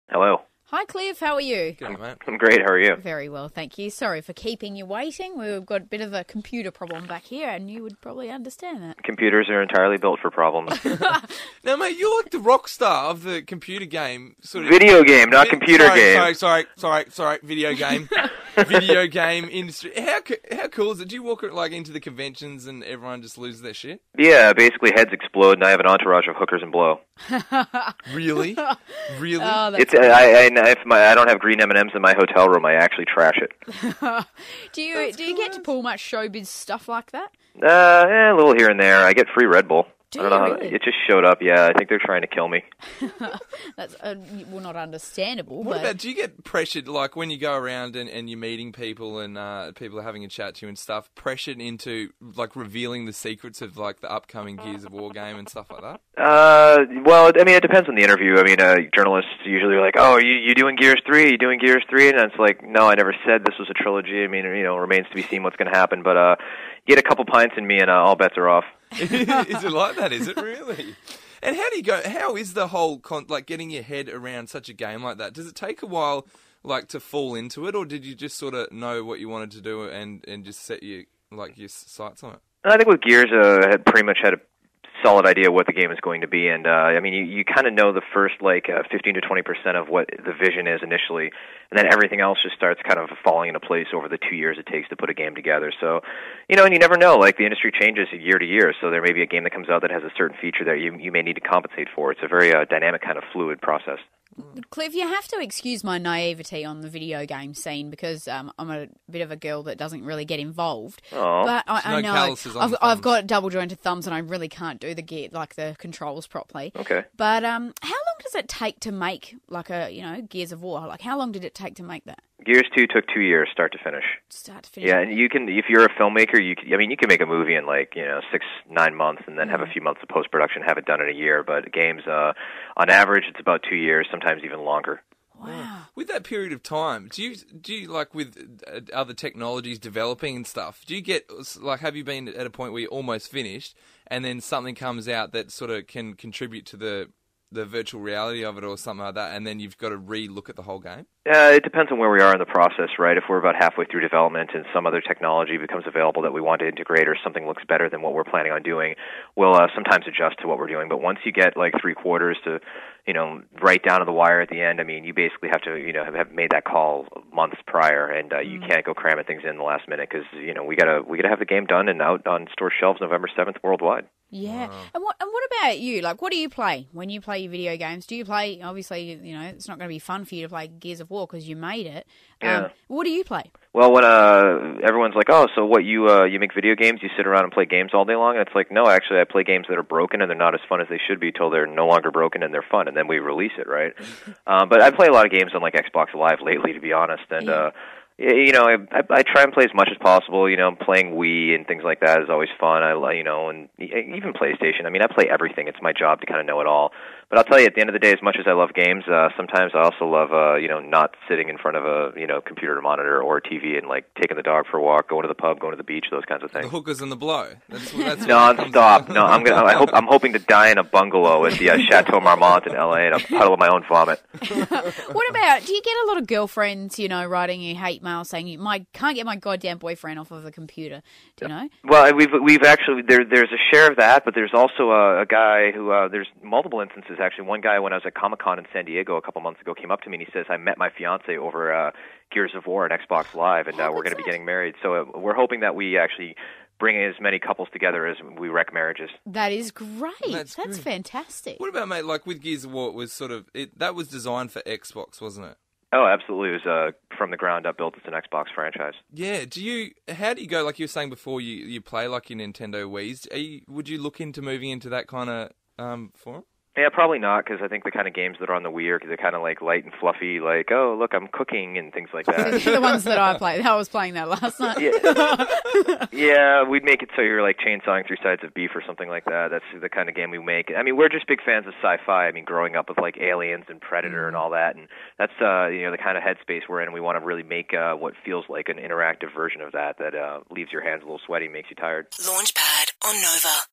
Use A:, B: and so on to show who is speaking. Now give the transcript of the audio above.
A: Hello.
B: Hi, Cliff. How are you?
C: Good, mate.
A: I'm great. How are you?
B: Very well, thank you. Sorry for keeping you waiting. We've got a bit of a computer problem back here, and you would probably understand that.
A: Computers are entirely built for problems.
C: Now, mate, you're like the rock star of the computer game.
A: Video game, not computer game.
C: Sorry. Video game. Video game industry. How cool is it? Do you walk like into the conventions and everyone just loses their shit?
A: Yeah, basically heads explode, and I have an entourage of hookers and blow.
C: Really? Really?
B: Oh,
A: It's if I don't have green M&Ms in my hotel room, I actually trash it.
B: do you get to pull much showbiz stuff like that?
A: A little here and there. I get free Red Bull.
B: Do
A: I don't know
B: you
A: how
B: really?
A: it just showed up. Yeah, I think they're trying to kill me.
B: That's not understandable.
C: What
B: but
C: about, do you get pressured, like when you go around and you're meeting people and people are having a chat to you and stuff, pressured into like revealing the secrets of like the upcoming Gears of War game and stuff like that?
A: Well, I mean, it depends on the interview. I mean, journalists usually are like, "Oh, you doing Gears 3? You doing Gears 3?" And it's like, "No, I never said this was a trilogy." I mean, remains to be seen what's going to happen. But get a couple pints in me, and all bets are off.
C: Is it like that? Is it really? And how do you go? How is the whole like getting your head around such a game like that? Does it take a while, like, to fall into it, or did you just sort of know what you wanted to do and just set your sights on it?
A: I think with Gears, had pretty much had a solid idea what the game is going to be, and I mean, you kind of know the first 15 to 20% of what the vision is initially, and then everything else just starts kind of falling into place over the 2 years it takes to put a game together. So, and you never know. Like, the industry changes year to year, so there may be a game that comes out that has a certain feature that you may need to compensate for. It's a very dynamic, kind of fluid process.
B: Cliff, you have to excuse my naivety on the video game scene because I'm a bit of a girl that doesn't really get involved.
A: Oh.
B: But I
C: No
B: know
C: calluses on the
B: I've
C: thumbs.
B: got double jointed thumbs and I really can't do the controls properly.
A: Okay.
B: But how long does it take to make Gears of War? Like, how long did it take to make that?
A: Gears 2 took 2 years, start to finish.
B: Start to finish.
A: Yeah, and you can, if you're a filmmaker, you can make a movie in 6-9 months, and then have a few months of post production, have it done in a year. But games, on average, it's about 2 years, sometimes even longer.
B: Wow.
C: With that period of time, do you like with other technologies developing and stuff? Do you get like, have you been at a point where you're almost finished, and then something comes out that sort of can contribute to the virtual reality of it or something like that, and then you've got to re-look at the whole game?
A: It depends on where we are in the process, right? If we're about halfway through development and some other technology becomes available that we want to integrate, or something looks better than what we're planning on doing, we'll sometimes adjust to what we're doing. But once you get like 3/4 to, right down to the wire at the end, I mean, you basically have to, have made that call months prior, and you can't go cramming things in the last minute because, we gotta have the game done and out on store shelves November 7th worldwide.
B: Yeah. Wow. And what about you? Like, what do you play when you play your video games? Do you play, obviously, it's not going to be fun for you to play Gears of War because you made it.
A: Yeah.
B: What do you play?
A: Well, when everyone's like, "Oh, so what, you make video games, you sit around and play games all day long?" And it's like, no, actually, I play games that are broken and they're not as fun as they should be till they're no longer broken and they're fun, and then we release it, right? But I play a lot of games on like Xbox Live lately, to be honest, and I try and play as much as possible. Playing Wii and things like that is always fun. And even PlayStation. I mean, I play everything. It's my job to kind of know it all. But I'll tell you, at the end of the day, as much as I love games, sometimes I also love, not sitting in front of a, computer monitor or a TV and like taking the dog for a walk, going to the pub, going to the beach, those kinds of things.
C: The hookers and the blow. That's
A: Non-stop. No, I'm hoping to die in a bungalow at the Chateau Marmont in LA in a puddle of my own vomit.
B: What about, do you get a lot of girlfriends, writing you hate mail saying can't get my goddamn boyfriend off of the computer? Do you know?
A: Well, we've actually there's a share of that, but there's also a guy who there's multiple instances. Actually, one guy when I was at Comic-Con in San Diego a couple months ago came up to me and he says, "I met my fiance over Gears of War and Xbox Live, and we're going to be getting married." So we're hoping that we actually bring as many couples together as we wreck marriages.
B: That is great. That's
C: good.
B: fantastic.
C: What about, mate, like with Gears of War, it was sort of that was designed for Xbox, wasn't it?
A: Oh, absolutely. It was from the ground up built as an Xbox franchise.
C: Yeah. How do you go, like you were saying before, you play like your Nintendo Wiis? Would you look into moving into that kind of form?
A: Yeah, probably not, because I think the kind of games that are on the Wii they're kind of like light and fluffy, like, oh, look, I'm cooking and things like that.
B: The ones that I play. I was playing that last night.
A: Yeah, we'd make it so you're like chainsawing 3 sides of beef or something like that. That's the kind of game we make. I mean, we're just big fans of sci-fi. I mean, growing up with like Aliens and Predator and all that, and that's the kind of headspace we're in. We want to really make what feels like an interactive version of that leaves your hands a little sweaty, makes you tired.
D: Launchpad on Nova.